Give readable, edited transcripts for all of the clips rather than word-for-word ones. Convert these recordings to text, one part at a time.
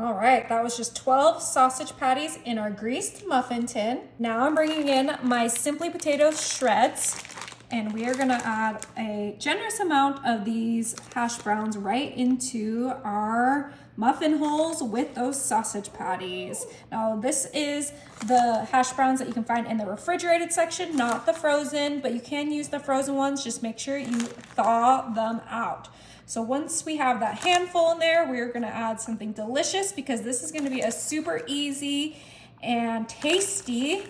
All right, that was just 12 sausage patties in our greased muffin tin. Now I'm bringing in my Simply Potatoes shreds, and we are gonna add a generous amount of these hash browns right into our muffin holes with those sausage patties. Now this is the hash browns that you can find in the refrigerated section, not the frozen, but you can use the frozen ones. Just make sure you thaw them out. So once we have that handful in there, we're gonna add something delicious because this is gonna be a super easy and tasty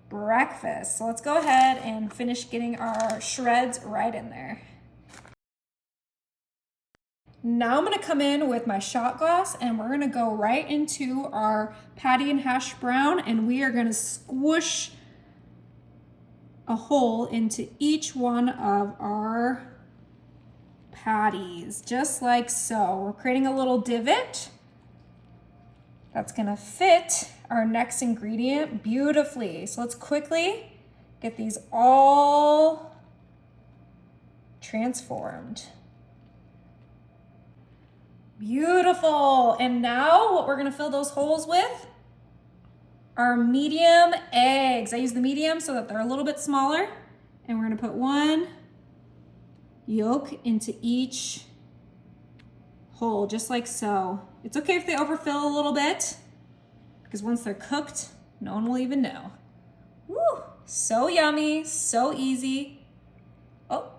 breakfast. So let's go ahead and finish getting our shreds right in there. Now I'm gonna come in with my shot glass and we're gonna go right into our patty and hash brown, and we are gonna squish a hole into each one of our patties, just like so. We're creating a little divot that's gonna fit our next ingredient beautifully. So let's quickly get these all transformed. Beautiful. And now what we're gonna fill those holes with are medium eggs. I use the medium so that they're a little bit smaller, and we're gonna put one yolk into each hole, just like so. It's okay if they overfill a little bit, because once they're cooked, no one will even know. Woo! So yummy, so easy. Oh,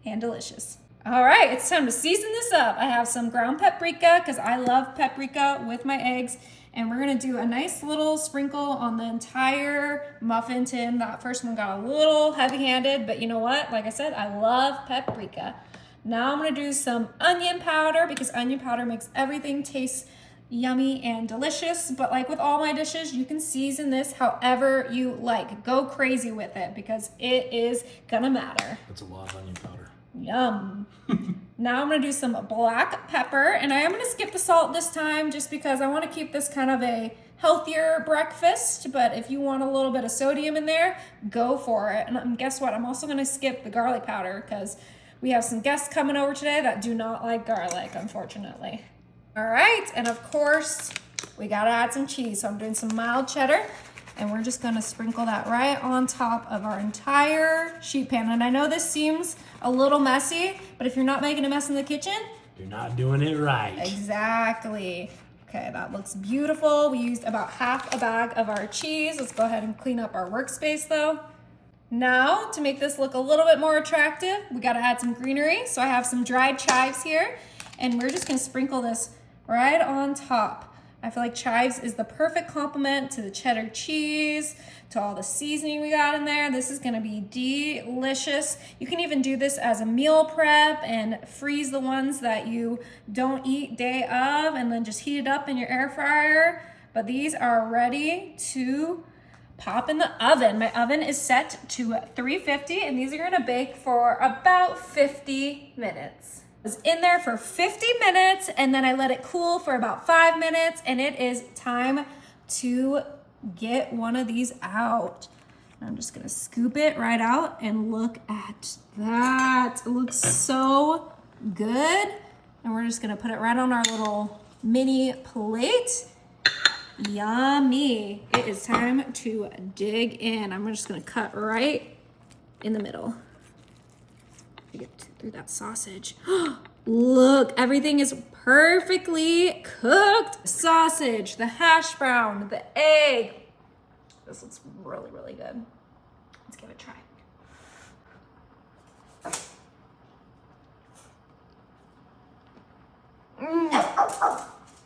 and delicious. All right, it's time to season this up. I have some ground paprika, because I love paprika with my eggs, and we're gonna do a nice little sprinkle on the entire muffin tin. That first one got a little heavy-handed, but you know what? Like I said, I love paprika. Now I'm gonna do some onion powder, because onion powder makes everything taste yummy and delicious. But like with all my dishes, you can season this however you like. Go crazy with it, because it is gonna matter. That's a lot of onion powder. Yum. Now I'm gonna do some black pepper, and I am gonna skip the salt this time just because I wanna keep this kind of a healthier breakfast, but if you want a little bit of sodium in there, go for it. And guess what? I'm also gonna skip the garlic powder because we have some guests coming over today that do not like garlic, unfortunately. All right, and of course, we gotta add some cheese. So I'm doing some mild cheddar, and we're just gonna sprinkle that right on top of our entire sheet pan. And I know this seems a little messy, but if you're not making a mess in the kitchen, you're not doing it right. Exactly. Okay, that looks beautiful. We used about half a bag of our cheese. Let's go ahead and clean up our workspace though. Now, to make this look a little bit more attractive, we gotta add some greenery. So I have some dried chives here, and we're just gonna sprinkle this right on top. I feel like chives is the perfect complement to the cheddar cheese, to all the seasoning we got in there. This is gonna be delicious. You can even do this as a meal prep and freeze the ones that you don't eat day of, and then just heat it up in your air fryer. But these are ready to pop in the oven. My oven is set to 350, and these are gonna bake for about 50 minutes. Was in there for 50 minutes, and then I let it cool for about 5 minutes, and it is time to get one of these out. I'm just gonna scoop it right out, and look at that. It looks so good. And we're just gonna put it right on our little mini plate. Yummy. It is time to dig in. I'm just gonna cut right in the middle. Get through that sausage. Look, everything is perfectly cooked. Sausage, the hash brown, the egg. This looks really, really good. Let's give it a try.